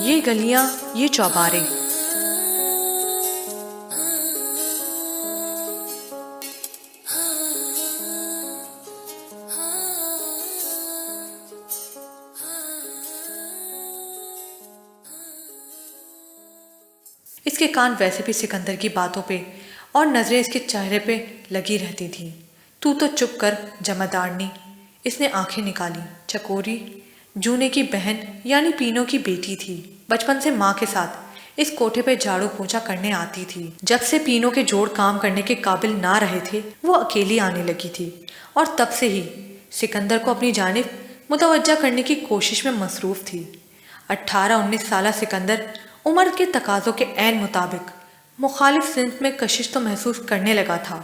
یہ گلیاں، یہ چوبارے، اس کے کان ویسے بھی سکندر کی باتوں پہ اور نظریں اس کے چہرے پہ لگی رہتی تھیں۔ تو چپ کر جمعدارنی۔ اس نے آنکھیں نکالی۔ چکوری جونے کی بہن یعنی پینو کی بیٹی تھی۔ بچپن سے ماں کے ساتھ اس کوٹھے پہ جھاڑو پوچھا کرنے آتی تھی۔ جب سے پینو کے جوڑ کام کرنے کے قابل نہ رہے تھے وہ اکیلی آنے لگی تھی اور تب سے ہی سکندر کو اپنی جانب متوجہ کرنے کی کوشش میں مصروف تھی۔ 18-19 سالہ سکندر عمر کے تقاضوں کے عین مطابق مخالف صنف میں کشش تو محسوس کرنے لگا تھا،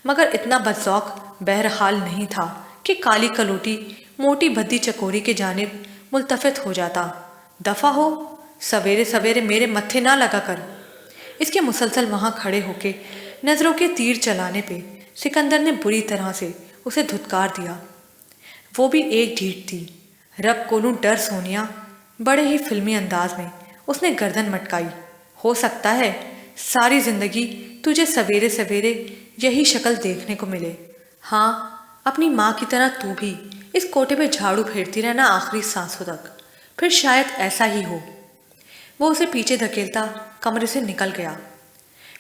مگر اتنا بدذوق بہرحال نہیں تھا کہ کالی کلوٹی موٹی بھدی چکوری کے جانب ملتفت ہو جاتا۔ دفع ہو، سویرے سویرے میرے متھے نہ لگا کر۔ اس کے مسلسل وہاں کھڑے ہو کے نظروں کے تیر چلانے پہ سکندر نے بری طرح سے اسے دھتکار دیا۔ وہ بھی ایک ڈھیٹ تھی۔ رب کولوں ڈر سونیا، بڑے ہی فلمی انداز میں اس نے گردن مٹکائی۔ ہو سکتا ہے ساری زندگی تجھے سویرے سویرے یہی شکل دیکھنے کو ملے۔ ہاں، اپنی ماں کی طرح تو بھی اس کوٹھے پہ جھاڑو پھیرتی رہنا آخری سانسوں تک، پھر شاید ایسا ہی ہو۔ وہ اسے پیچھے دھکیلتا کمرے سے نکل گیا۔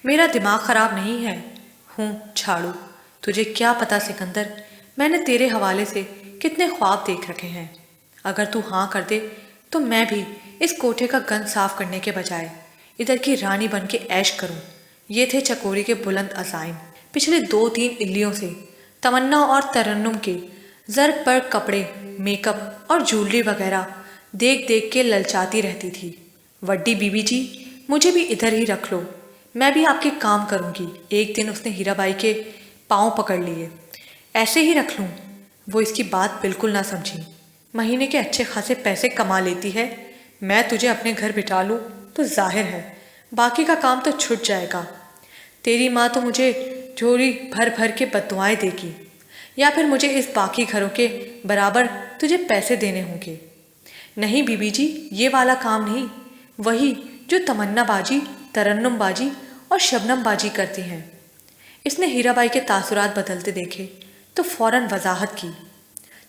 میرا دماغ خراب نہیں ہے، ہوں جھاڑو۔ تجھے کیا پتا سکندر، میں نے تیرے حوالے سے کتنے خواب دیکھ رکھے ہیں۔ اگر تو ہاں کر دے تو میں بھی اس کوٹھے کا گند صاف کرنے کے بجائے ادھر کی رانی بن کے عیش کروں۔ یہ تھے چکوری کے بلند عزائم۔ پچھلے 2-3 الیوں سے تمنا اور ترنم کے زرق پر کپڑے، میک اپ اور جولری وغیرہ دیکھ دیکھ کے للچاتی رہتی تھی۔ وڈی بی بی جی، مجھے بھی ادھر ہی رکھ لو، میں بھی آپ کے کام کروں گی۔ ایک دن اس نے ہیرا بائی کے پاؤں پکڑ لیے۔ ایسے ہی رکھ لوں؟ وہ اس کی بات بالکل نہ سمجھی۔ مہینے کے اچھے خاصے پیسے کما لیتی ہے، میں تجھے اپنے گھر بٹھا لوں تو ظاہر ہے باقی کا کام تو چھٹ جائے گا۔ تیری ماں تو مجھے جھولی بھر بھر کے بددعائیں دے گی، یا پھر مجھے اس باقی گھروں کے برابر تجھے پیسے دینے ہوں گے۔ نہیں بی بی جی، یہ والا کام نہیں، وہی جو تمنا باجی، ترنم باجی اور شبنم باجی کرتی ہیں۔ اس نے ہیرا بائی کے تاثرات بدلتے دیکھے تو فوراً وضاحت کی۔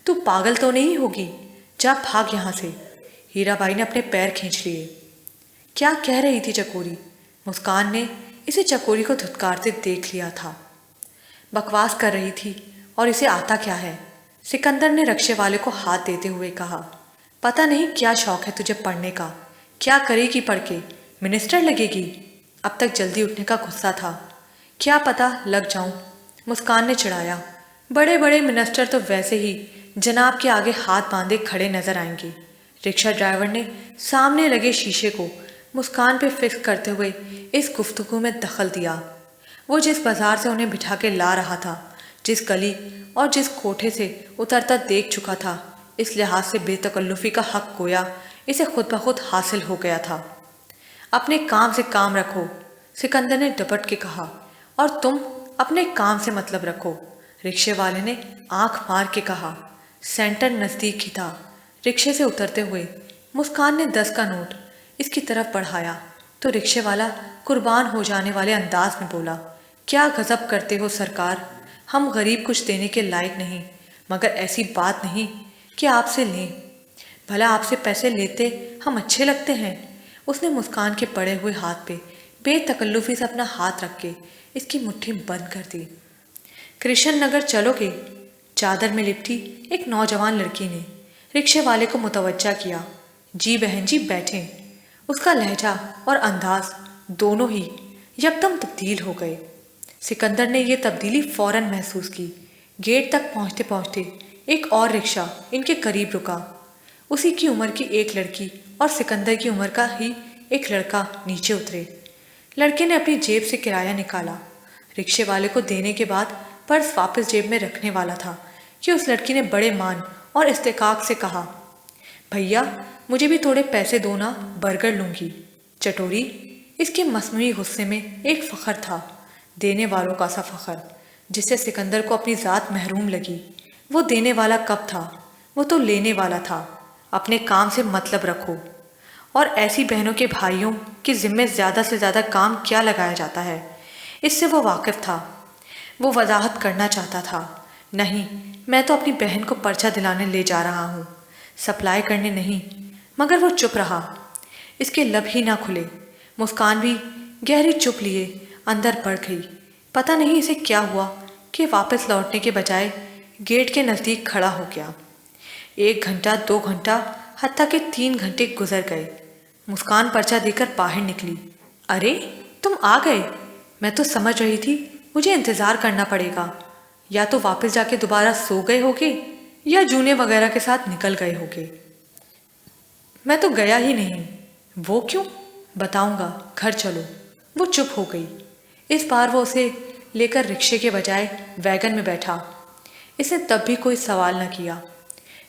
تو پاگل تو نہیں ہوگی، جا بھاگ یہاں سے۔ ہیرا بائی نے اپنے پیر کھینچ لیے۔ کیا کہہ رہی تھی چکوری؟ مسکان نے اسے چکوری کو دھتکارتے دیکھ لیا تھا۔ بکواس کر رہی تھی، اور اسے آتا کیا ہے؟ سکندر نے رکشے والے کو ہاتھ دیتے ہوئے کہا۔ پتہ نہیں کیا شوق ہے تجھے پڑھنے کا، کیا کرے گی پڑھ کے؟ منسٹر لگے گی؟ اب تک جلدی اٹھنے کا غصہ تھا۔ کیا پتہ لگ جاؤں، مسکان نے چڑھایا۔ بڑے بڑے منسٹر تو ویسے ہی جناب کے آگے ہاتھ باندھے کھڑے نظر آئیں گے۔ رکشہ ڈرائیور نے سامنے لگے شیشے کو مسکان پہ فکس کرتے ہوئے اس گفتگو میں دخل دیا۔ وہ جس بازار سے انہیں بٹھا کے لا رہا تھا، جس گلی اور جس کوٹھے سے اترتا دیکھ چکا تھا، اس لحاظ سے بے تکلفی کا حق گویا اسے خود بخود حاصل ہو گیا تھا۔ اپنے کام سے کام رکھو، سکندر نے ڈپٹ کے کہا، اور تم اپنے کام سے مطلب رکھو، رکشے والے نے آنکھ مار کے کہا۔ سینٹر نزدیک ہی تھا۔ رکشے سے اترتے ہوئے مسکان نے 10 کا نوٹ اس کی طرف بڑھایا تو رکشے والا قربان ہو جانے والے انداز میں بولا، کیا غضب کرتے ہو سرکار، ہم غریب کچھ دینے کے لائق نہیں، مگر ایسی بات نہیں کہ آپ سے لیں۔ بھلا آپ سے پیسے لیتے ہم اچھے لگتے ہیں؟ اس نے مسکان کے پڑے ہوئے ہاتھ پہ بے تکلفی سے اپنا ہاتھ رکھ کے اس کی مٹھی بند کر دی۔ کرشن نگر چلو گے؟ چادر میں لپٹی ایک نوجوان لڑکی نے رکشے والے کو متوجہ کیا۔ جی بہن جی، بیٹھیں۔ اس کا لہجہ اور انداز دونوں ہی یکدم تبدیل ہو گئے۔ سکندر نے یہ تبدیلی فوراً محسوس کی۔ گیٹ تک پہنچتے پہنچتے ایک اور رکشہ ان کے قریب رکا۔ اسی کی عمر کی ایک لڑکی اور سکندر کی عمر کا ہی ایک لڑکا نیچے اترے۔ لڑکے نے اپنی جیب سے کرایہ نکالا۔ رکشے والے کو دینے کے بعد پرس واپس جیب میں رکھنے والا تھا کہ اس لڑکی نے بڑے مان اور استحقاق سے کہا، بھیا مجھے بھی تھوڑے پیسے دو نا، برگر لوں گی۔ چٹوری، اس کے مصنوعی غصے میں ایک فخر تھا، دینے والوں کا سا فخر، جس سے سکندر کو اپنی ذات محروم لگی۔ وہ دینے والا کب تھا؟ وہ تو لینے والا تھا۔ اپنے کام سے مطلب رکھو۔ اور ایسی بہنوں کے بھائیوں کے ذمے زیادہ سے زیادہ کام کیا لگایا جاتا ہے، اس سے وہ واقف تھا۔ وہ وضاحت کرنا چاہتا تھا، نہیں، میں تو اپنی بہن کو پرچہ دلانے لے جا رہا ہوں، سپلائی کرنے نہیں۔ مگر وہ چپ رہا، اس کے لب ہی نہ کھلے۔ مسکان بھی گہری چپ لیے اندر بڑھ گئی۔ پتہ نہیں اسے کیا ہوا کہ واپس لوٹنے کے بجائے گیٹ کے نزدیک کھڑا ہو گیا۔ 1 گھنٹہ، 2 گھنٹہ، حتیٰ کہ 3 گھنٹے گزر گئے۔ مسکان پرچہ دے کر باہر نکلی۔ ارے تم آ گئے! میں تو سمجھ رہی تھی مجھے انتظار کرنا پڑے گا، یا تو واپس جا کے دوبارہ سو گئے ہوگے یا جونے وغیرہ کے ساتھ نکل گئے ہوگے۔ میں تو گیا ہی نہیں۔ وہ کیوں؟ بتاؤں گا، گھر چلو۔ وہ چپ ہو گئی۔ اس بار وہ اسے لے کر رکشے کے بجائے ویگن میں بیٹھا۔ اس نے تب بھی کوئی سوال نہ کیا۔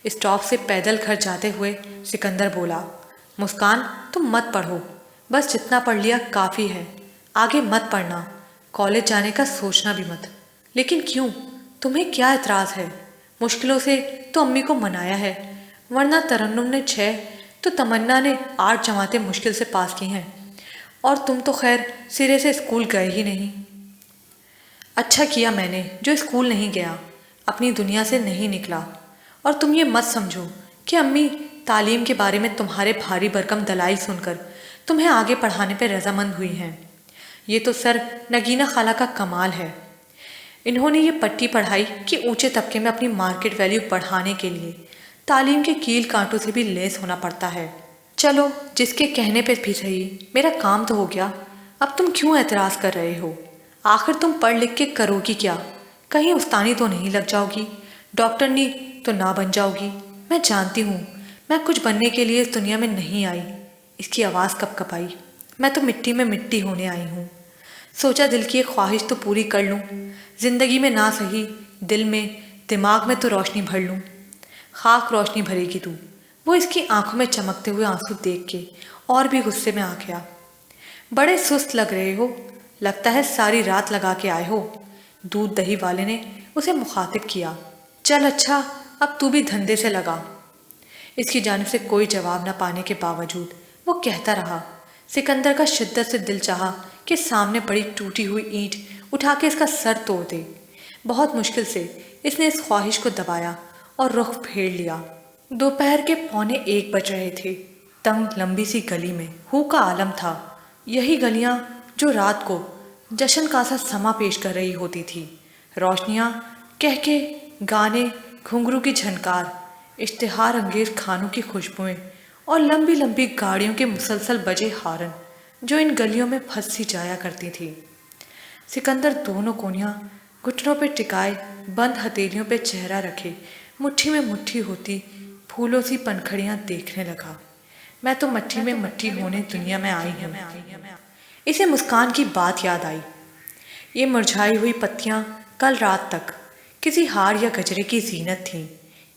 اسٹاپ سے پیدل گھر جاتے ہوئے سکندر بولا، مسکان تم مت پڑھو، بس جتنا پڑھ لیا کافی ہے، آگے مت پڑھنا، کالج جانے کا سوچنا بھی مت۔ لیکن کیوں؟ تمہیں کیا اعتراض ہے؟ مشکلوں سے تو امی کو منایا ہے، ورنہ ترنم نے 6 تو تمنا نے 8 جماعتیں مشکل سے پاس کی ہیں، اور تم تو خیر سرے سے اسکول گئے ہی نہیں۔ اچھا کیا میں نے جو اسکول نہیں گیا، اپنی دنیا سے نہیں نکلا۔ اور تم یہ مت سمجھو کہ امی تعلیم کے بارے میں تمہارے بھاری بھرکم دلائل سن کر تمہیں آگے پڑھانے پہ رضامند ہوئی ہیں۔ یہ تو سر نگینہ خالہ کا کمال ہے۔ انہوں نے یہ پٹی پڑھائی کہ اونچے طبقے میں اپنی مارکیٹ ویلیو بڑھانے کے لیے تعلیم کے کیل کانٹوں سے بھی لیس ہونا پڑتا ہے۔ چلو جس کے کہنے پہ بھی صحیح، میرا کام تو ہو گیا، اب تم کیوں اعتراض کر رہے ہو؟ آخر تم پڑھ لکھ کے کرو گی کیا؟ کہیں استانی تو نہیں لگ جاؤ گی، ڈاکٹرنی تو نہ بن جاؤ گی؟ میں جانتی ہوں میں کچھ بننے کے لیے اس دنیا میں نہیں آئی۔ اس کی آواز کپ کپائی۔ میں تو مٹی میں مٹی ہونے آئی ہوں۔ سوچا دل کی ایک خواہش تو پوری کر لوں، زندگی میں نہ صحیح دل میں دماغ میں تو روشنی بھر لوں۔ خاک روشنی بھرے گی تو۔ وہ اس کی آنکھوں میں چمکتے ہوئے آنسو دیکھ کے اور بھی غصے میں آ گیا۔ بڑے سست لگ رہے ہو، لگتا ہے ساری رات لگا کے آئے ہو۔ دودھ دہی والے نے اسے مخاطب کیا۔ چل اچھا اب تو بھی دھندے سے لگا۔ اس کی جانب سے کوئی جواب نہ پانے کے باوجود وہ کہتا رہا۔ سکندر کا شدت سے دل چاہا کہ سامنے بڑی ٹوٹی ہوئی اینٹ اٹھا کے اس کا سر توڑ دے۔ بہت مشکل سے اس نے اس خواہش کو دبایا اور رخ پھیر لیا۔ دوپہر کے 1:15 بج رہے تھے۔ تنگ لمبی سی گلی میں ہو کا عالم تھا۔ یہی گلیاں جو رات کو جشن کا سا سما پیش کر رہی ہوتی تھی۔ روشنیاں، کہکے، گانے، گھنگرو کی جھنکار، اشتہار انگیز کھانوں کی خوشبوئیں اور لمبی لمبی گاڑیوں کے مسلسل بجے ہارن جو ان گلیوں میں پھنس سی جایا کرتی تھی۔ سکندر دونوں کونیاں گھٹنوں پہ ٹکائے بند ہتھیلیوں پہ چہرہ رکھے مٹھی میں مٹھی ہوتی پھولوں سی پنکھڑیاں دیکھنے لگا۔ میں تو مٹھی میں مٹھی ہونے دنیا میں آئی ہوں۔ اسے مسکان کی بات یاد آئی۔ یہ مرجھائی ہوئی پتیاں کل رات تک کسی ہار یا گجرے کی زینت تھیں،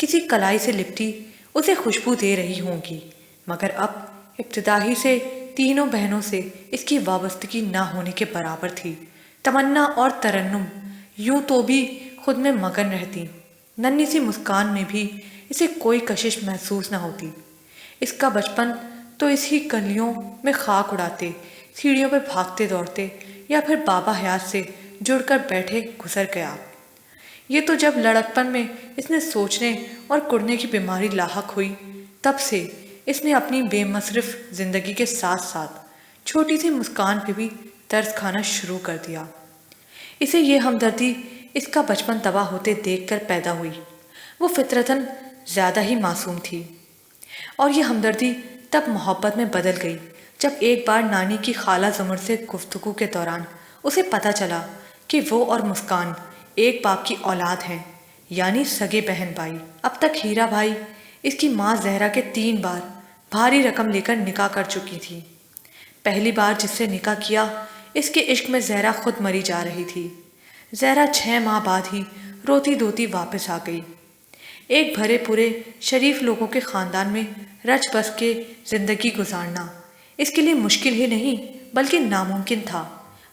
کسی کلائی سے لپٹی اسے خوشبو دے رہی ہوں گی، مگر اب ابتدا ہی سے تینوں بہنوں سے اس کی وابستگی نہ ہونے کے برابر تھی۔ تمنا اور ترنم یوں تو بھی خود میں مگن رہتی، ننھی سی مسکان میں بھی اسے کوئی کشش محسوس نہ ہوتی۔ اس کا بچپن تو اسی گلیوں میں خاک اڑاتے، سیڑھیوں پہ بھاگتے دوڑتے یا پھر بابا حیات سے جڑ کر بیٹھے گزر گیا۔ یہ تو جب لڑکپن میں اس نے سوچنے اور کڑنے کی بیماری لاحق ہوئی، تب سے اس نے اپنی بے مصرف زندگی کے ساتھ ساتھ چھوٹی سی مسکان پہ بھی ترس کھانا شروع کر دیا۔ اسے یہ ہمدردی اس کا بچپن تباہ ہوتے دیکھ کر پیدا ہوئی۔ وہ فطرتاً زیادہ ہی معصوم تھی، اور یہ ہمدردی تب محبت میں بدل گئی جب ایک بار نانی کی خالہ زمر سے گفتگو کے دوران اسے پتہ چلا کہ وہ اور مسکان ایک باپ کی اولاد ہیں، یعنی سگے بہن بھائی۔ اب تک ہیرا بھائی اس کی ماں زہرا کے 3 بار بھاری رقم لے کر نکاح کر چکی تھی۔ پہلی بار جس سے نکاح کیا، اس کے عشق میں زہرا خود مری جا رہی تھی۔ زہرا 6 ماہ بعد ہی روتی دھوتی واپس آ گئی۔ ایک بھرے پورے شریف لوگوں کے خاندان میں رچ بس کے زندگی گزارنا اس کے لیے مشکل ہی نہیں بلکہ ناممکن تھا۔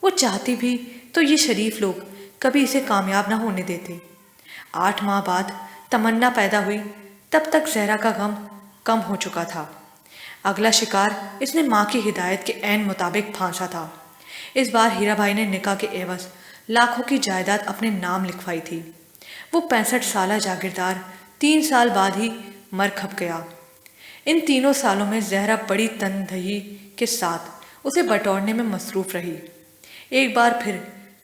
وہ چاہتی بھی تو یہ شریف لوگ کبھی اسے کامیاب نہ ہونے دیتے۔ 8 ماہ بعد تمنا پیدا ہوئی، تب تک زہرا کا غم کم ہو چکا تھا۔ اگلا شکار اس نے ماں کی ہدایت کے عین مطابق پھانسا تھا۔ اس بار ہیرا بھائی نے نکاح کے عوض لاکھوں کی جائیداد اپنے نام لکھوائی تھی۔ وہ 65 سالہ جاگیردار 3 سال بعد ہی مر کھپ گیا۔ ان تینوں سالوں میں زہرا بڑی تندہی کے ساتھ اسے بٹورنے میں مصروف رہی۔ ایک بار پھر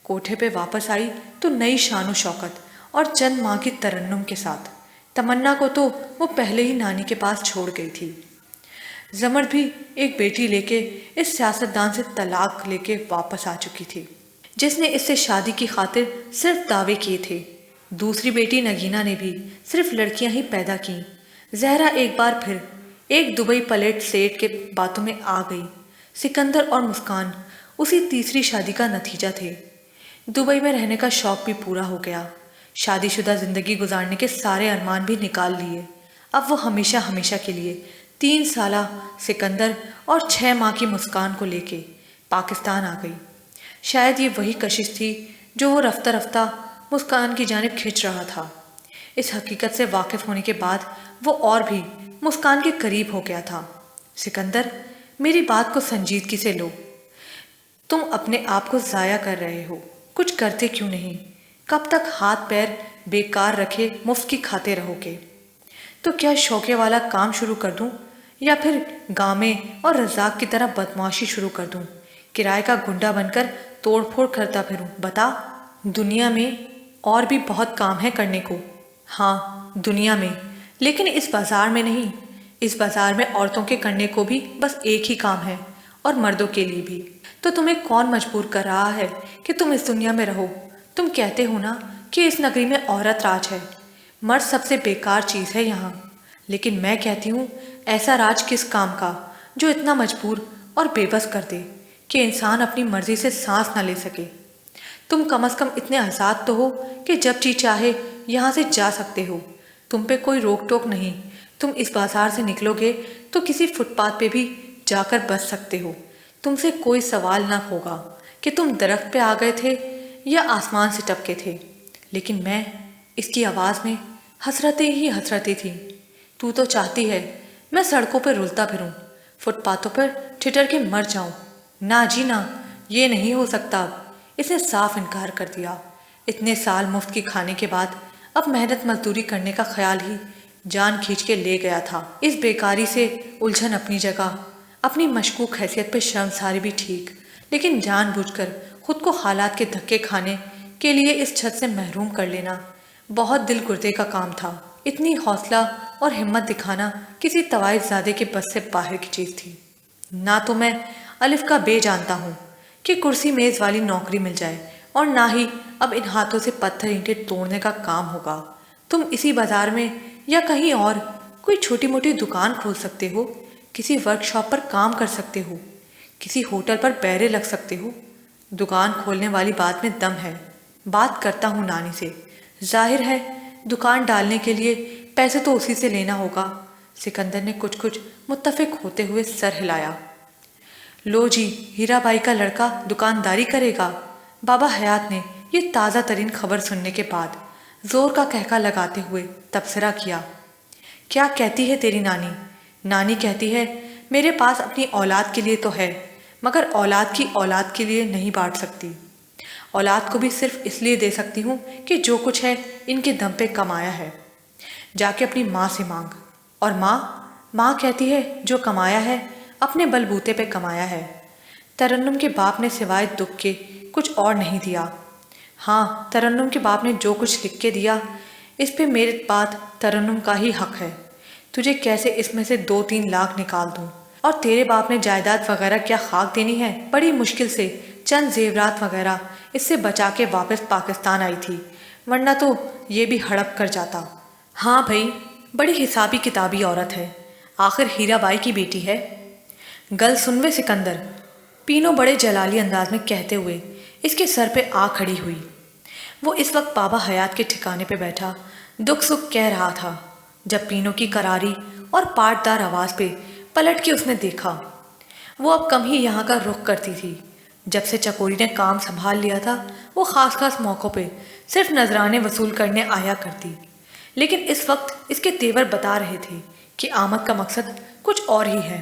کوٹھے پہ واپس آئی تو نئی شان و شوکت اور چند ماہ کی ترنم کے ساتھ۔ تمنا کو تو وہ پہلے ہی نانی کے پاس چھوڑ گئی تھی۔ زمر بھی ایک بیٹی لے کے اس سیاستدان سے طلاق لے کے واپس آ چکی تھی، جس نے اس سے شادی کی خاطر صرف دعوے کیے تھے۔ دوسری بیٹی نگینا نے بھی صرف لڑکیاں ہی پیدا کیں۔ زہرا ایک بار پھر ایک دبئی پلیٹ سیٹ کے باتوں میں آ گئی۔ سکندر اور مسکان اسی تیسری شادی کا نتیجہ تھے۔ دبئی میں رہنے کا شوق بھی پورا ہو گیا۔ شادی شدہ زندگی گزارنے کے سارے ارمان بھی نکال لیے۔ اب وہ ہمیشہ ہمیشہ کے لیے 3 سالہ سکندر اور 6 ماہ کی مسکان کو لے کے پاکستان آ گئی۔ شاید یہ وہی کشش تھی جو وہ رفتہ رفتہ مسکان کی جانب کھینچ رہا تھا۔ اس حقیقت سے واقف ہونے کے بعد وہ اور بھی مسکان کے قریب ہو گیا تھا۔ سکندر، میری بات کو سنجیدگی سے لو۔ تم اپنے آپ کو ضائع کر رہے ہو، کچھ کرتے کیوں نہیں؟ کب تک ہاتھ پیر بیکار رکھے مفت کی کھاتے رہو گے؟ تو کیا شوقے والا کام شروع کر دوں یا پھر گامے اور رزاق کی طرح بدمعاشی شروع کر دوں، کرائے کا گنڈا بن کر توڑ پھوڑ کرتا پھروں؟ بتا۔ دنیا میں اور بھی بہت کام ہے کرنے کو۔ ہاں، دنیا میں، لیکن اس بازار میں نہیں۔ اس بازار میں عورتوں کے کرنے کو بھی بس ایک ہی کام ہے، اور مردوں کے لیے بھی۔ تو تمہیں کون مجبور کر رہا ہے کہ تم اس دنیا میں رہو؟ تم کہتے ہو نا کہ اس نگری میں عورت راج ہے، مرد سب سے بیکار چیز ہے یہاں، لیکن میں کہتی ہوں ایسا راج کس کام کا جو اتنا مجبور اور بے بس کر دے کہ انسان اپنی مرضی سے سانس نہ لے سکے۔ تم کم از کم اتنے آزاد تو ہو کہ جب جی چاہے یہاں سے جا سکتے ہو، تم پہ کوئی روک ٹوک نہیں۔ تم اس بازار سے نکلو گے تو کسی فٹ پاتھ پہ بھی جا کر بچ سکتے ہو۔ تم سے کوئی سوال نہ ہوگا کہ تم درخت پہ آ گئے تھے یا آسمان سے ٹپکے تھے۔ لیکن میں، اس کی آواز میں حسرتیں ہی حسرتیں تھیں۔ تو چاہتی ہے میں سڑکوں پہ رلتا پھروں، فٹ پاتھوں پر ٹھٹر کے مر جاؤں؟ نہ جی نہ، یہ نہیں ہو سکتا۔ اب اس نے صاف انکار کر دیا۔ اتنے سال مفت کی کھانے کے بعد اب محنت مزدوری کرنے کا خیال ہی جان کھینچ کے لے گیا تھا۔ اس بیکاری سے الجھن اپنی جگہ، اپنی مشکوک حیثیت پہ شرمساری بھی ٹھیک، لیکن جان بوجھ کر خود کو حالات کے دھکے کھانے کے لیے اس چھت سے محروم کر لینا بہت دل گردے کا کام تھا۔ اتنی حوصلہ اور ہمت دکھانا کسی طوائف زادے کے بس سے باہر کی چیز تھی۔ نہ تو میں الف کا بے جانتا ہوں کہ کرسی میز والی نوکری مل جائے، اور نہ ہی اب ان ہاتھوں سے پتھر اینٹیں توڑنے کا کام ہوگا۔ تم اسی بازار میں یا کہیں اور کوئی چھوٹی موٹی دکان کھول سکتے ہو، کسی ورک شاپ پر کام کر سکتے ہو، کسی ہوٹل پر پہرے لگ سکتے ہو۔ دکان کھولنے والی بات میں دم ہے۔ بات کرتا ہوں نانی سے، ظاہر ہے دکان ڈالنے کے لیے پیسے تو اسی سے لینا ہوگا۔ سکندر نے کچھ متفق ہوتے ہوئے سر ہلایا۔ لو جی، ہیرا بھائی کا لڑکا دکانداری کرے گا؟ بابا حیات نے یہ تازہ ترین خبر سننے کے بعد زور کا کہکا لگاتے ہوئے تبصرہ کیا۔ کیا کہتی ہے تیری نانی؟ نانی کہتی ہے میرے پاس اپنی اولاد کے لیے تو ہے، مگر اولاد کی اولاد کے لیے نہیں بانٹ سکتی۔ اولاد کو بھی صرف اس لیے دے سکتی ہوں کہ جو کچھ ہے ان کے دم پہ کمایا ہے۔ جا کے اپنی ماں سے مانگ۔ اور ماں کہتی ہے جو کمایا ہے اپنے بل بوتے پہ کمایا ہے۔ ترنم کے باپ نے سوائے دکھ کے کچھ اور نہیں دیا۔ ہاں، ترنم کے باپ نے جو کچھ لکھ کے دیا، اس پہ میرے بات ترنم کا ہی حق ہے۔ تجھے کیسے اس میں سے 2-3 لاکھ نکال دوں؟ اور تیرے باپ نے جائیداد وغیرہ کیا خاک دینی ہے؟ بڑی مشکل سے چند زیورات وغیرہ اس سے بچا کے واپس پاکستان آئی تھی، ورنہ تو یہ بھی ہڑپ کر جاتا۔ ہاں بھائی، بڑی حسابی کتابی عورت ہے، آخر ہیرا بائی کی بیٹی ہے۔ گل سنوے سکندر، پینو بڑے جلالی انداز میں کہتے ہوئے اس کے سر پہ آ کھڑی ہوئی۔ وہ اس وقت بابا حیات کے ٹھکانے پہ بیٹھا دکھ سکھ کہہ رہا تھا۔ جب پینو کی کراری اور پاٹدار آواز پہ پلٹ کے اس نے دیکھا، وہ اب کم ہی یہاں کا رخ کرتی تھی۔ جب سے چکوری نے کام سنبھال لیا تھا، وہ خاص موقعوں پہ صرف نذرانے وصول کرنے آیا کرتی، لیکن اس وقت اس کے تیور بتا رہے تھے کہ آمد کا مقصد کچھ اور ہی ہے۔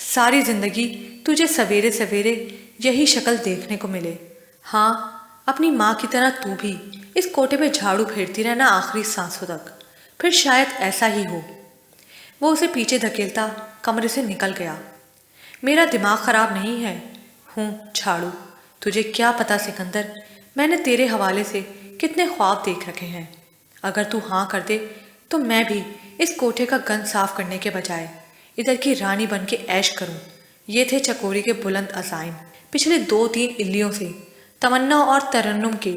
ساری زندگی تجھے سویرے سویرے یہی شکل دیکھنے کو ملے۔ ہاں، اپنی ماں کی طرح تو بھی اس کوٹھے پہ جھاڑو پھیرتی رہنا آخری سانسوں تک، پھر شاید ایسا ہی ہو۔ وہ اسے پیچھے دھکیلتا کمرے سے نکل گیا۔ میرا دماغ خراب نہیں ہے، ہوں جھاڑو۔ تجھے کیا پتا سکندر، میں نے تیرے حوالے سے کتنے خواب دیکھ رکھے ہیں۔ اگر تو ہاں کر دے تو میں بھی اس کوٹھے کا گند صاف کرنے کے بجائے ادھر کی رانی بن کے عیش کروں۔ یہ تھے چکوری کے بلند عزائم۔ پچھلے 2-3 الیوں سے تمنا اور ترنم کے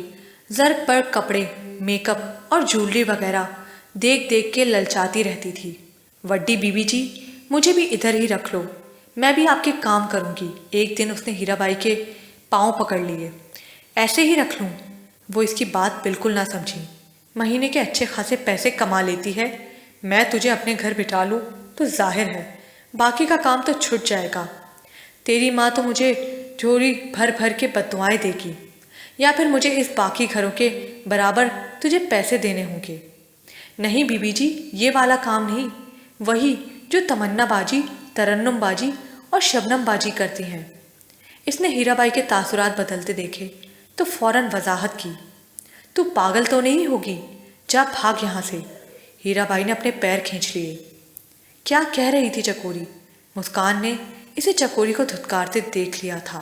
زرق برق کپڑے، میک اپ اور جولری وغیرہ دیکھ دیکھ کے للچاتی رہتی تھی۔ وڈی بی بی جی، مجھے بھی ادھر ہی رکھ لو، میں بھی آپ کے کام کروں گی۔ ایک دن اس نے ہیرا بائی کے پاؤں پکڑ لیے۔ ایسے ہی رکھ لوں؟ وہ اس کی بات بالکل نہ سمجھی۔ مہینے کے اچھے خاصے پیسے کما لیتی ہے، میں تجھے اپنے گھر بٹھا لوں تو ظاہر ہے باقی کا کام تو چھٹ جائے گا۔ تیری ماں تو مجھے جھولی بھر بھر کے بددعائیں دے گی، یا پھر مجھے اس باقی گھروں کے برابر تجھے پیسے دینے ہوں گے۔ نہیں بی بی جی، یہ والا کام نہیں، وہی جو تمنا باجی، ترنم باجی اور شبنم باجی کرتی ہیں۔ اس نے ہیرا بائی کے تاثرات بدلتے دیکھے تو فوراً وضاحت کی۔ تو پاگل تو نہیں ہوگی؟ جا بھاگ یہاں سے۔ ہیرا بائی نے اپنے پیر کھینچ لیے۔ کیا کہہ رہی تھی چکوری؟ مسکان نے اسے چکوری کو دھتکارتے دیکھ لیا تھا۔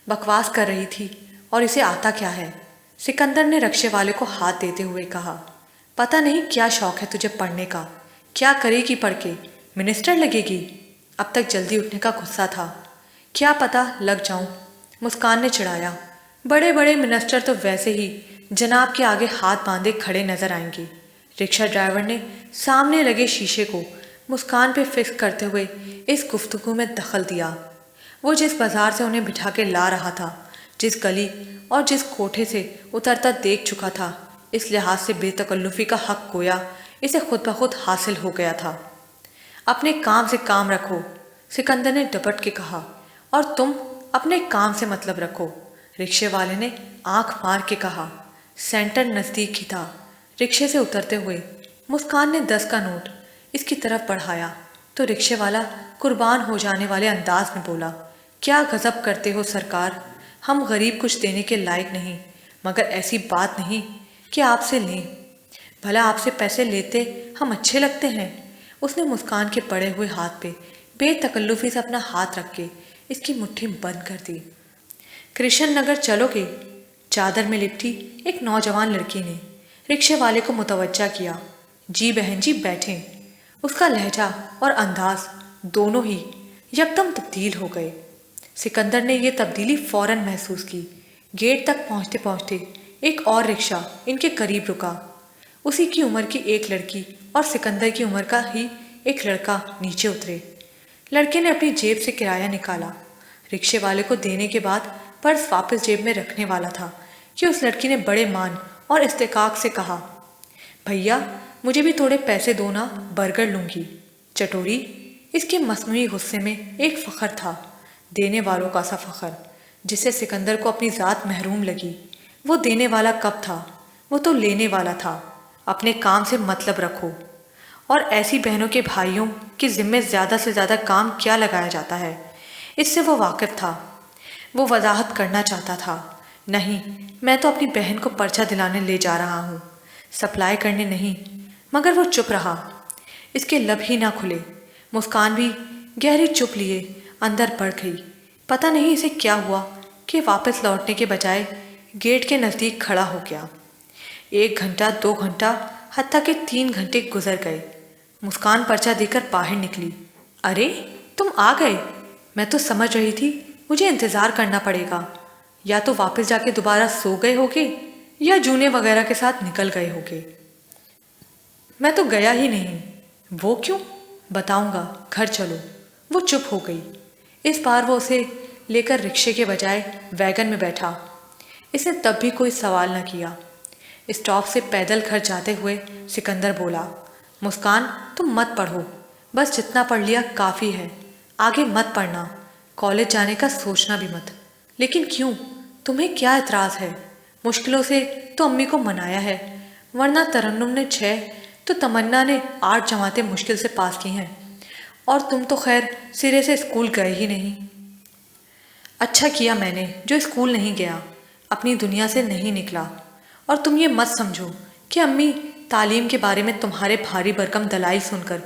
بکواس کر رہی تھی، اور اسے آتا کیا ہے؟ سکندر نے رکشے والے کو ہاتھ دیتے ہوئے کہا۔ پتہ نہیں کیا شوق ہے تجھے پڑھنے کا، کیا کرے گی پڑھ کے؟ منسٹر لگے گی؟ اب تک جلدی اٹھنے کا غصہ تھا۔ کیا پتہ لگ جاؤں، مسکان نے چڑھایا۔ بڑے بڑے منسٹر تو ویسے ہی جناب کے آگے ہاتھ باندھے کھڑے نظر آئیں گے۔ رکشہ ڈرائیور نے سامنے لگے شیشے کو مسکان پہ فکس کرتے ہوئے اس گفتگو میں دخل دیا۔ وہ جس بازار سے انہیں بٹھا کے لا رہا تھا، جس گلی اور جس کوٹھے سے اترتا دیکھ چکا تھا، اس لحاظ سے بے تکلفی کا حق گویا اسے خود بخود حاصل ہو گیا تھا۔ اپنے کام سے کام رکھو، سکندر نے ڈپٹ کے کہا، اور تم اپنے کام سے مطلب رکھو، رکشے والے نے آنکھ مار کے کہا۔ سینٹر نزدیک ہی تھا۔ رکشے سے اترتے ہوئے مسکان نے 10 کا نوٹ اس کی طرف بڑھایا تو رکشے والا قربان ہو جانے والے انداز میں بولا، کیا غضب کرتے ہو سرکار، ہم غریب کچھ دینے کے لائق نہیں، مگر ایسی بات نہیں کہ آپ سے لیں۔ بھلا آپ سے پیسے لیتے ہم اچھے لگتے ہیں؟ اس نے مسکان کے پڑے ہوئے ہاتھ پہ بے تکلفی سے اپنا ہاتھ رکھ کے اس کی مٹھی بند کر دی۔ کرشن نگر چلو گے؟ چادر میں لپٹی ایک نوجوان لڑکی نے رکشے والے کو متوجہ کیا۔ جی بہن جی بیٹھیں۔ اس کا لہجہ اور انداز دونوں ہی یکدم تبدیل ہو گئے۔ سکندر نے یہ تبدیلی فوراً محسوس کی۔ گیٹ تک پہنچتے پہنچتے ایک اور رکشہ ان کے قریب رکا۔ اسی کی عمر کی ایک لڑکی اور سکندر کی عمر کا ہی ایک لڑکا نیچے اترے۔ لڑکے نے اپنی جیب سے کرایہ نکالا، رکشے والے کو دینے کے بعد پرس واپس جیب میں رکھنے والا تھا کہ اس لڑکی نے بڑے مان اور استحقاق سے کہا، بھیا مجھے بھی تھوڑے پیسے دو نا، برگر لوں گی۔ چٹوری، اس کے مصنوعی غصے میں ایک فخر تھا، دینے والوں کا سا فخر، جس سے سکندر کو اپنی ذات محروم لگی۔ وہ دینے والا کب تھا؟ وہ تو لینے والا تھا۔ اپنے کام سے مطلب رکھو، اور ایسی بہنوں کے بھائیوں کے ذمے زیادہ سے زیادہ کام کیا لگایا جاتا ہے، اس سے وہ واقف تھا۔ وہ وضاحت کرنا چاہتا تھا، نہیں میں تو اپنی بہن کو پرچہ دلانے لے جا رہا ہوں، سپلائی کرنے نہیں، مگر وہ چپ رہا۔ اس کے لب ہی نہ کھلے۔ مسکان بھی گہری چپ لیے اندر بڑھ گئی۔ پتہ نہیں اسے کیا ہوا کہ واپس لوٹنے کے بجائے گیٹ کے نزدیک کھڑا ہو گیا۔ 1 گھنٹہ، 2 گھنٹہ، حتیٰ کہ 3 گھنٹے گزر گئے۔ مسکان پرچہ دے کر باہر نکلی۔ ارے تم آ گئے، میں تو سمجھ رہی تھی مجھے انتظار کرنا پڑے گا، یا تو واپس جا کے دوبارہ سو گئے ہوگے یا جونے وغیرہ کے ساتھ نکل گئے ہوگے۔ میں تو گیا ہی نہیں۔ وہ کیوں؟ بتاؤں گا، گھر چلو۔ وہ چپ ہو گئی۔ اس بار وہ اسے لے کر رکشے کے بجائے ویگن میں بیٹھا۔ اس نے تب بھی کوئی سوال نہ کیا۔ اسٹاپ سے پیدل گھر جاتے ہوئے سکندر بولا، مسکان تم مت پڑھو، بس جتنا پڑھ لیا کافی ہے، آگے مت پڑھنا، کالج جانے کا سوچنا بھی مت۔ لیکن کیوں؟ تمہیں کیا اعتراض ہے؟ مشکلوں سے تو امی کو منایا ہے، ورنہ ترنم نے 6 تو تمنا نے 8 جماعتیں مشکل سے پاس کی ہیں، اور تم تو خیر سرے سے اسکول گئے ہی نہیں۔ اچھا کیا میں نے جو اسکول نہیں گیا، اپنی دنیا سے نہیں نکلا۔ اور تم یہ مت سمجھو کہ امی تعلیم کے بارے میں تمہارے بھاری بھرکم دلائل سن کر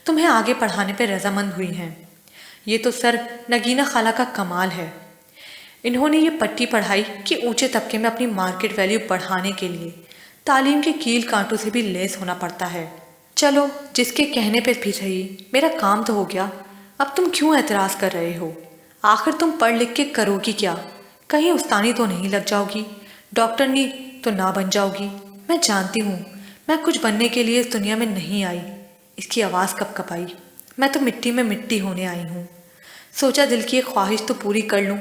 تمہیں آگے پڑھانے پہ رضامند ہوئی ہیں۔ یہ تو سر نگینہ خالہ کا کمال ہے۔ انہوں نے یہ پٹی پڑھائی کہ اونچے طبقے میں اپنی مارکیٹ ویلیو بڑھانے کے لیے تعلیم کے کیل کانٹوں سے بھی لیس ہونا پڑتا ہے۔ چلو جس کے کہنے پہ بھی صحیح، میرا کام تو ہو گیا، اب تم کیوں اعتراض کر رہے ہو؟ آخر تم پڑھ لکھ کے کرو گی کیا؟ کہیں استانی تو نہیں لگ جاؤ گی، ڈاکٹرنی تو نہ بن جاؤ گی؟ میں جانتی ہوں میں کچھ بننے کے لیے اس دنیا میں نہیں آئی۔ اس کی آواز کپ کپ آئی۔ میں تو مٹی میں مٹی ہونے آئی ہوں۔ سوچا دل کی ایک خواہش تو پوری کر لوں،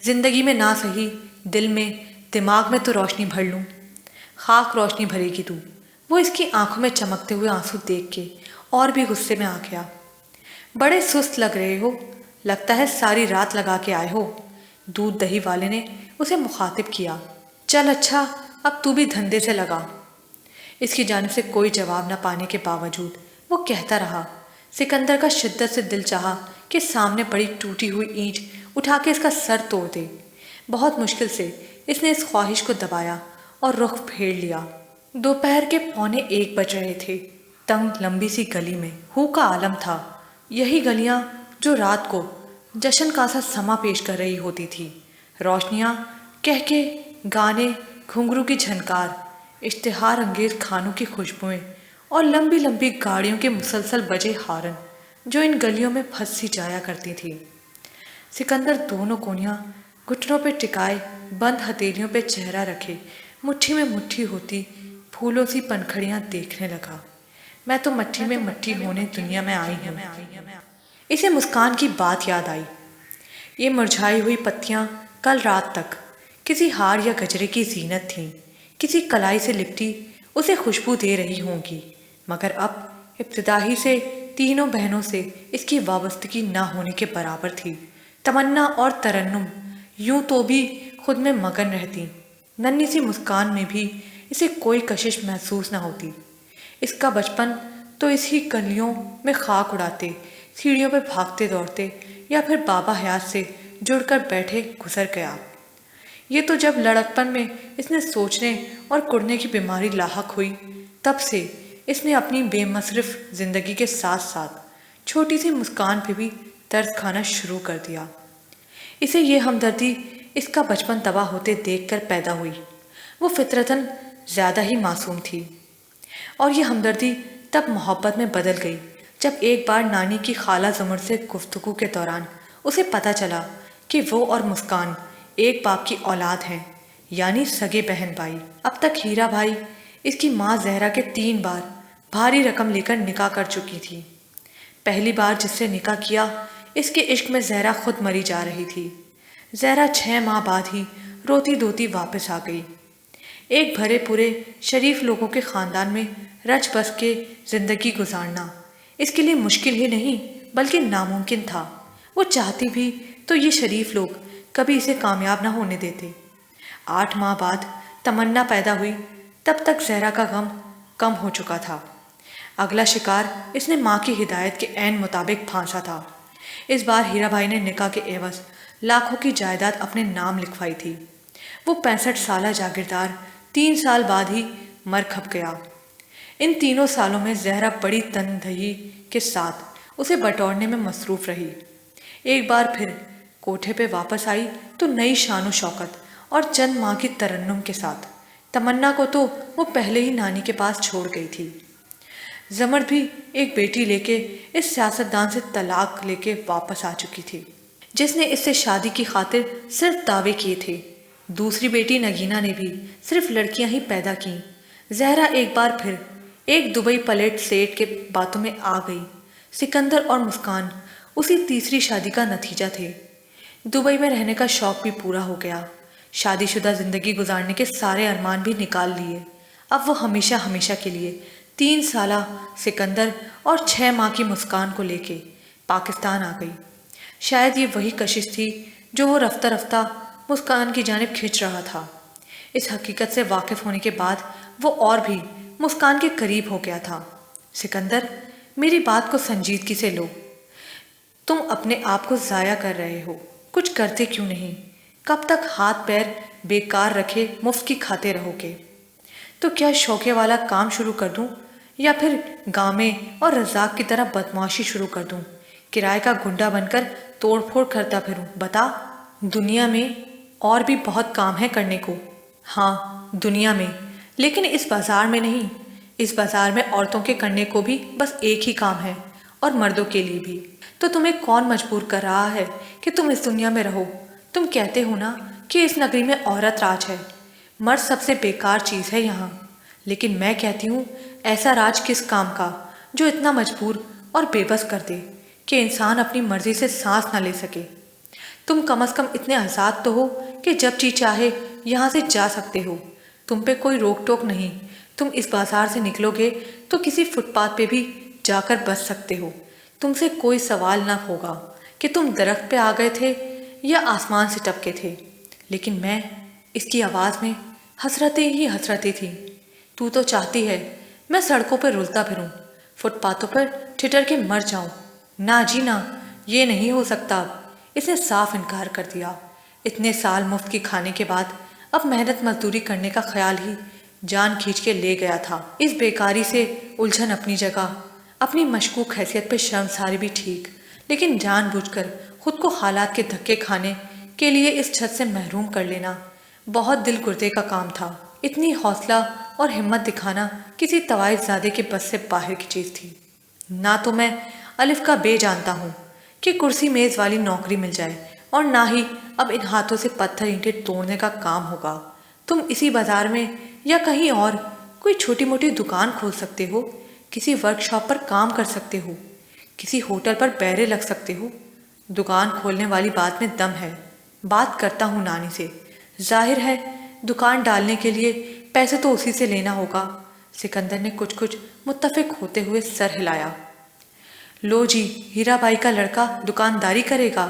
زندگی میں نہ صحیح دل میں دماغ میں تو روشنی بھر لوں۔ خاک روشنی بھرے گی تو۔ وہ اس کی آنکھوں میں چمکتے ہوئے آنسو دیکھ کے اور بھی غصے میں آ گیا۔ بڑے سست لگ رہے ہو، لگتا ہے ساری رات لگا کے آئے ہو، دودھ دہی والے نے اسے مخاطب کیا۔ چل اچھا اب تو بھی دھندے سے لگا۔ اس کی جانب سے کوئی جواب نہ پانے کے باوجود وہ کہتا رہا۔ سکندر کا شدت سے دل چاہا کہ سامنے پڑی ٹوٹی ہوئی اینٹ اٹھا کے اس کا سر توڑ دے۔ بہت مشکل سے اس نے اس خواہش کو دبایا اور رخ پھیر لیا۔ دوپہر کے 12:45 بج رہے تھے۔ تنگ لمبی سی گلی میں ہو کا عالم تھا۔ یہی گلیاں جو رات کو جشن کا سا سما پیش کر رہی ہوتی تھی۔ روشنیاں، کہکے، گانے، گھنگرو کی جھنکار، اشتہار انگیز کھانوں کی خوشبوئیں اور لمبی لمبی گاڑیوں کے مسلسل بجے ہارن جو ان گلیوں میں پھنس سی جایا کرتی تھی۔ سکندر دونوں کونیاں گھٹنوں پہ ٹکائے بند ہتھیلیوں پہ چہرہ رکھے مٹھی میں مٹھی ہوتی پھولوں سی پنکھڑیاں دیکھنے لگا۔ میں تو مٹھی میں مٹھی ہونے دنیا میں آئی ہوں۔ اسے مسکان کی بات یاد آئی۔ یہ مرجھائی ہوئی پتیاں کل رات تک کسی ہار یا گجرے کی زینت تھیں، کسی کلائی سے لپٹی اسے خوشبو دے رہی ہوں گی، مگر اب ابتدا ہی سے تینوں بہنوں سے اس کی وابستگی نہ ہونے کے برابر تھی۔ تمنا اور ترنم یوں تو بھی خود میں مگن رہتی، ننھی سی مسکان میں بھی اسے کوئی کشش محسوس نہ ہوتی۔ اس کا بچپن تو اس ہی گلیوں میں خاک اڑاتے، سیڑھیوں پہ بھاگتے دوڑتے یا پھر بابا حیات سے جڑ کر بیٹھے گزر گیا۔ یہ تو جب لڑکپن میں اس نے سوچنے اور کڑنے کی بیماری لاحق ہوئی، تب سے اس نے اپنی بے مصرف زندگی کے ساتھ ساتھ چھوٹی سی مسکان پہ بھی ترس کھانا شروع کر دیا۔ اسے یہ ہمدردی اس کا بچپن تباہ ہوتے دیکھ کر پیدا ہوئی۔ وہ فطرتاً زیادہ ہی معصوم تھی، اور یہ ہمدردی تب محبت میں بدل گئی جب ایک بار نانی کی خالہ زمر سے گفتگو کے دوران اسے پتہ چلا کہ وہ اور مسکان ایک باپ کی اولاد ہیں، یعنی سگے بہن بھائی۔ اب تک ہیرا بھائی اس کی ماں زہرا کے 3 بار بھاری رقم لے کر نکاح کر چکی تھی۔ پہلی بار جس سے نکاح کیا، اس کے عشق میں زہرا خود مری جا رہی تھی۔ زہرا 6 ماہ بعد ہی روتی دھوتی واپس آ گئی۔ ایک بھرے پورے شریف لوگوں کے خاندان میں رچ بس کے زندگی گزارنا اس کے لیے مشکل ہی نہیں بلکہ ناممکن تھا۔ وہ چاہتی بھی تو یہ شریف لوگ کبھی اسے کامیاب نہ ہونے دیتے۔ 8 ماہ بعد تمنا پیدا ہوئی، تب تک زہرا کا غم کم ہو چکا تھا۔ اگلا شکار اس نے ماں کی ہدایت کے عین مطابق پھانسا تھا۔ اس بار ہیرا بھائی نے نکاح کے عوض لاکھوں کی جائیداد اپنے نام لکھوائی تھی۔ وہ 65 سالہ جاگیردار 3 سال بعد ہی مر کھپ گیا۔ ان تینوں سالوں میں زہرا بڑی تندہی کے ساتھ اسے بٹورنے میں مصروف رہی۔ ایک بار پھر کوٹھے پہ واپس آئی تو نئی شان و شوکت اور چند ماہ کی ترنم کے ساتھ۔ تمنا کو تو وہ پہلے ہی نانی کے پاس چھوڑ گئی تھی۔ زمر بھی ایک بیٹی لے کے اس سیاستدان سے طلاق لے کے واپس آ چکی تھی، جس نے اس سے شادی کی خاطر صرف دعوے کیے تھے۔ دوسری بیٹی نگینہ نے بھی صرف لڑکیاں ہی پیدا کیں۔ زہرا ایک بار پھر ایک دبئی پلیٹ سیٹ کے باتوں میں آ گئی۔ سکندر اور مسکان اسی تیسری شادی کا نتیجہ تھے۔ دبئی میں رہنے کا شوق بھی پورا ہو گیا۔ شادی شدہ زندگی گزارنے کے سارے ارمان بھی نکال لیے۔ اب وہ ہمیشہ ہمیشہ کے لیے 3 سالہ سکندر اور 6 ماہ کی مسکان کو لے کے پاکستان آ گئی۔ شاید یہ وہی کشش تھی جو وہ رفتہ رفتہ مسکان کی جانب کھنچ رہا تھا۔ اس حقیقت سے واقف ہونے کے بعد وہ اور بھی مسکان کے قریب ہو گیا تھا۔ سکندر، میری بات کو سنجیدگی سے لو۔ تم اپنے آپ کو ضائع کر رہے ہو، کچھ کرتے کیوں نہیں؟ کب تک ہاتھ پیر بیکار رکھے مفت کی کھاتے رہو گے؟ تو کیا شوقے والا کام شروع کر دوں یا پھر گامے اور رزاق کی طرح بدمعاشی شروع کر دوں، کرائے کا گنڈا بن کر توڑ پھوڑ کرتا پھروں؟ بتا۔ دنیا میں اور بھی بہت کام ہے کرنے کو۔ ہاں دنیا میں، لیکن اس بازار میں نہیں۔ اس بازار میں عورتوں کے کرنے کو بھی بس ایک ہی کام ہے، اور مردوں کے لیے بھی۔ تو تمہیں کون مجبور کر رہا ہے کہ تم اس دنیا میں رہو؟ تم کہتے ہو نا کہ اس نگری میں عورت راج ہے، مرد سب سے بیکار چیز ہے یہاں، لیکن میں کہتی ہوں ایسا راج کس کام کا جو اتنا مجبور اور بے بس کر دے کہ انسان اپنی مرضی سے سانس نہ لے سکے۔ تم کم از کم اتنے آزاد تو ہو کہ جب جی چاہے یہاں سے جا سکتے ہو، تم پہ کوئی روک ٹوک نہیں۔ تم اس بازار سے نکلو گے تو کسی فٹ پاتھ پہ بھی جا کر بس سکتے ہو، تم سے کوئی سوال نہ ہوگا کہ تم درخت پہ آ گئے تھے یا آسمان سے ٹپکے تھے۔ لیکن میں، اس کی آواز میں حسرتیں ہی حسرتیں تھیں۔ تو چاہتی ہے میں سڑکوں پہ رلتا پھروں، فٹ پاتھوں پر ٹھٹر کے مر جاؤں؟ نہ جی نہ، یہ نہیں ہو سکتا۔ اس نے صاف انکار کر دیا۔ اتنے سال مفت کی کھانے کے بعد اب محنت مزدوری کرنے کا خیال ہی جان کھینچ کے لے گیا تھا۔ اس بیکاری سے الجھن اپنی جگہ، اپنی مشکوک حیثیت پہ شرمساری بھی ٹھیک، لیکن جان بوجھ کر خود کو حالات کے دھکے کھانے کے لیے اس چھت سے محروم کر لینا بہت دل گردے کا کام تھا۔ اتنی حوصلہ اور ہمت دکھانا کسی طوائف زادے کے بس سے باہر کی چیز تھی۔ نہ تو میں الف کا بے جانتا ہوں کہ کرسی میز والی نوکری مل جائے، اور نہ ہی اب ان ہاتھوں سے پتھر اینٹیں توڑنے کا کام ہوگا۔ تم اسی بازار میں یا کہیں اور کوئی چھوٹی موٹی دکان کھول سکتے ہو، کسی ورک شاپ پر کام کر سکتے ہو، کسی ہوٹل پر پہرے لگ سکتے ہو۔ دکان کھولنے والی بات میں دم ہے، بات کرتا ہوں نانی سے۔ ظاہر ہے دکان ڈالنے کے لیے پیسے تو اسی سے لینا ہوگا۔ سکندر نے کچھ متفق ہوتے ہوئے سر ہلایا۔ لو جی، ہیرا بائی کا لڑکا دکانداری کرے گا؟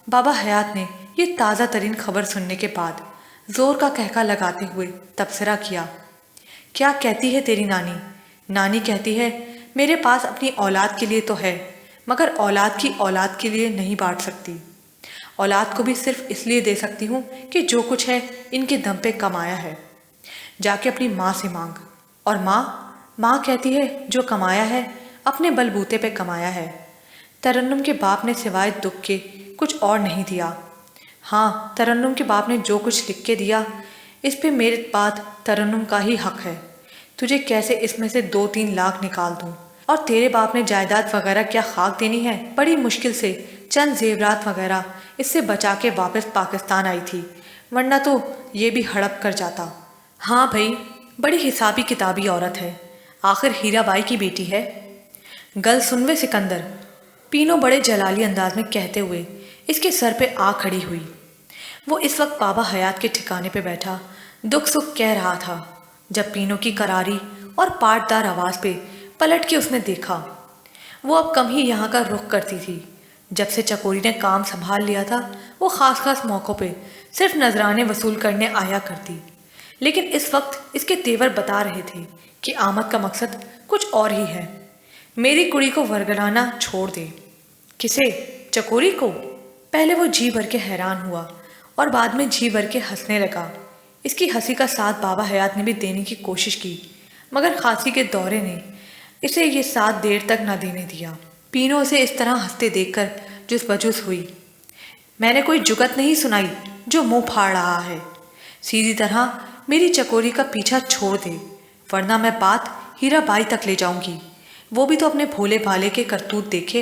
بابا حیات نے یہ تازہ ترین خبر سننے کے بعد زور کا کہکا لگاتے ہوئے تبصرہ کیا۔ کیا کہتی ہے تیری نانی؟ نانی کہتی ہے میرے پاس اپنی اولاد کے لیے تو ہے، مگر اولاد کی اولاد کے لیے نہیں بانٹ سکتی۔ اولاد کو بھی صرف اس لیے دے سکتی ہوں کہ جو کچھ ہے ان کے دم پہ کمایا ہے۔ جا کے اپنی ماں سے مانگ۔ اور ماں کہتی ہے جو کمایا ہے اپنے بل بوتے پہ کمایا ہے۔ ترنم کے باپ نے سوائے دکھ کے کچھ اور نہیں دیا۔ ہاں، ترنم کے باپ نے جو کچھ لکھ کے دیا اس پہ میرے بعد ترنم کا ہی حق ہے۔ تجھے کیسے اس میں سے 2-3 لاکھ نکال دوں؟ اور تیرے باپ نے جائیداد وغیرہ کیا خاک دینی ہے؟ بڑی مشکل سے چند زیورات وغیرہ اس سے بچا کے واپس پاکستان آئی تھی، ورنہ تو یہ بھی ہڑپ کر جاتا۔ ہاں بھائی، بڑی حسابی کتابی عورت ہے، آخر ہیرا بائی کی بیٹی ہے۔ گل سنوے سکندر، پینو بڑے جلالی انداز میں کہتے ہوئے اس کے سر پہ آ کھڑی ہوئی۔ وہ اس وقت بابا حیات کے ٹھکانے پہ بیٹھا دکھ سکھ کہہ رہا تھا۔ جب پینو کی کراری اور پاٹدار آواز پہ پلٹ کے اس نے دیکھا، وہ اب کم ہی یہاں کا رخ کرتی تھی۔ جب سے چکوری نے کام سنبھال لیا تھا وہ خاص موقعوں پہ صرف نذرانے وصول کرنے آیا کرتی، لیکن اس وقت اس کے تیور بتا رہے تھے کہ آمد کا مقصد کچھ اور ہی ہے۔ میری کڑی کو ورگلانا چھوڑ دے۔ کسے؟ چکوری کو؟ پہلے وہ جی بھر کے حیران ہوا اور بعد میں جی بھر کے ہنسنے لگا۔ اس کی ہنسی کا ساتھ بابا حیات نے بھی دینے کی کوشش کی، مگر کھانسی کے دورے نے اسے یہ ساتھ دیر تک نہ دینے دیا۔ پینو اسے اس طرح ہنستے دیکھ کر جس بجس ہوئی۔ میں نے کوئی جگت نہیں سنائی جو منہ پھاڑ رہا ہے۔ سیدھی طرح میری چکوری کا پیچھا چھوڑ دے، ورنہ میں بات ہیرا بائی تک لے جاؤں گی۔ وہ بھی تو اپنے بھولے بھالے کے کرتوت دیکھے۔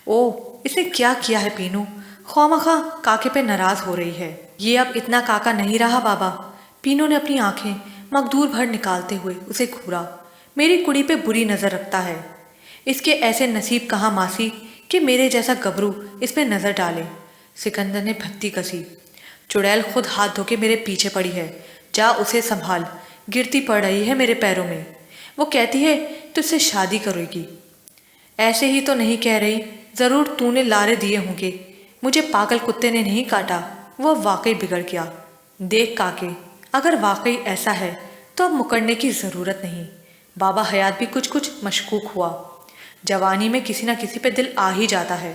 او، اس نے کیا کیا ہے پینو؟ خواہ کاکے پہ ناراض ہو رہی ہے۔ یہ اب اتنا کاکا نہیں رہا بابا۔ پینو نے اپنی آنکھیں مقدور بھر نکالتے ہوئے اسے گھورا۔ میری کڑی پہ بری نظر رکھتا ہے۔ اس کے ایسے نصیب کہاں ماسی کہ میرے جیسا گبرو اس پہ نظر ڈالے۔ سکندر نے بھتی کسی۔ چڑیل خود ہاتھ دھو کے میرے پیچھے پڑی ہے، جا اسے سنبھال، گرتی پڑ رہی ہے میرے پیروں میں۔ وہ کہتی ہے تجھ سے شادی کرے گی۔ ایسے ہی تو نہیں کہہ رہی، ضرور تو نے لارے دیے ہوں گے۔ مجھے پاگل کتے نے نہیں کاٹا، وہ واقعی بگڑ گیا۔ دیکھ کاکے، اگر واقعی ایسا ہے تو اب مکرنے کی ضرورت نہیں۔ بابا حیات بھی کچھ مشکوک ہوا۔ جوانی میں کسی نہ کسی پہ دل آ ہی جاتا ہے،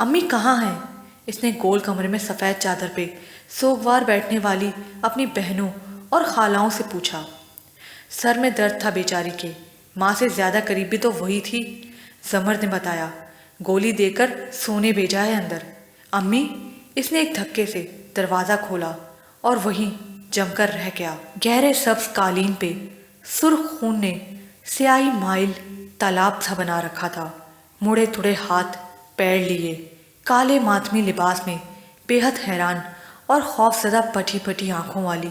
امی کہاں ہیں؟ اس نے گول کمرے میں سفید چادر پہ سوگوار بیٹھنے والی اپنی بہنوں اور خالاؤں سے پوچھا۔ سر میں درد تھا بیچاری کے، ماں سے زیادہ قریبی تو وہی تھی۔ زمر نے بتایا، گولی دے کر سونے بھیجا ہے اندر۔ امی؟ اس نے ایک دھکے سے دروازہ کھولا اور وہیں جم کر رہ گیا۔ گہرے سبز قالین پہ سرخ خون نے سیاہی مائل تالاب سا بنا رکھا تھا۔ مڑے تھوڑے ہاتھ پیر لیے، کالے ماتمی لباس میں، بے حد حیران اور خوف زدہ پٹی پٹی آنکھوں والی،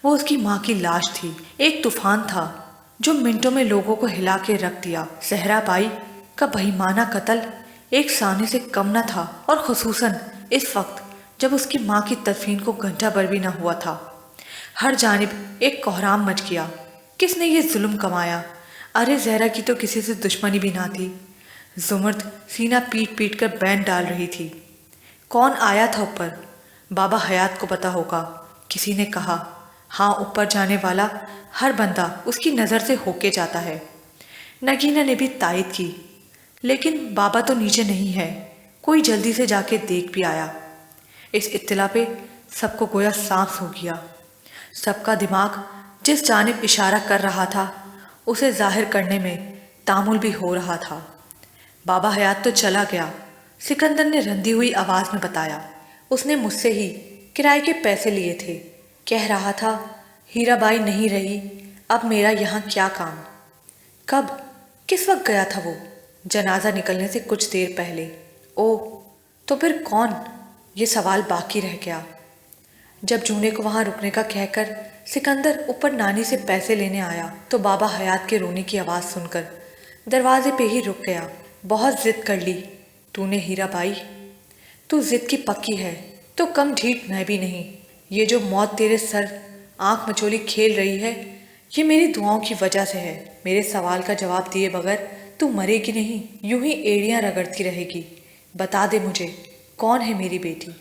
وہ اس کی ماں کی لاش تھی۔ ایک طوفان تھا جو منٹوں میں لوگوں کو ہلا کے رکھ دیا۔ زہرا بائی کا بہیمانہ قتل ایک ثانیے سے کم نہ تھا، اور خصوصاً اس وقت جب اس کی ماں کی تدفین کو گھنٹہ بھر بھی نہ ہوا تھا۔ ہر جانب ایک کوہرام مچ گیا۔ کس نے یہ ظلم کمایا؟ ارے زہرا کی تو کسی سے دشمنی بھی نہ تھی۔ زمرد سینہ پیٹ پیٹ کر بین ڈال رہی تھی۔ کون آیا تھا اوپر؟ بابا حیات کو پتا ہوگا، کسی نے کہا۔ ہاں، اوپر جانے والا ہر بندہ اس کی نظر سے ہو کے جاتا ہے۔ نگینہ نے بھی تائید کی، لیکن بابا تو نیچے نہیں ہے، کوئی جلدی سے جا کے دیکھ بھی آیا۔ اس اطلاع پہ سب کو گویا سانس ہو گیا۔ سب کا دماغ جس جانب اشارہ کر رہا تھا اسے ظاہر کرنے میں تامل بھی ہو رہا تھا۔ بابا حیات تو چلا گیا، سکندر نے رندی ہوئی آواز میں بتایا۔ اس نے مجھ سے ہی کرائے کے پیسے لیے تھے۔ کہہ رہا تھا ہیرا بائی نہیں رہی، اب میرا یہاں کیا کام؟ کب؟ کس وقت گیا تھا وہ؟ جنازہ نکلنے سے کچھ دیر پہلے۔ او، تو پھر کون؟ یہ سوال باقی رہ گیا۔ جب جونے کو وہاں رکنے کا کہہ کر سکندر اوپر نانی سے پیسے لینے آیا تو بابا حیات کے رونے کی آواز سن کر دروازے پہ ہی رک گیا۔ بہت ضد کر لی تو نے ہیرا بائی، تو ضد کی پکی ہے تو کم ڈھیٹ میں بھی نہیں۔ یہ جو موت تیرے سر آنکھ مچولی کھیل رہی ہے یہ میری دعاؤں کی وجہ سے ہے۔ میرے سوال کا جواب دیے بغیر تو مرے گی نہیں، یوں ہی ایڑیاں رگڑتی رہے گی۔ بتا دے مجھے، کون ہے میری بیٹی؟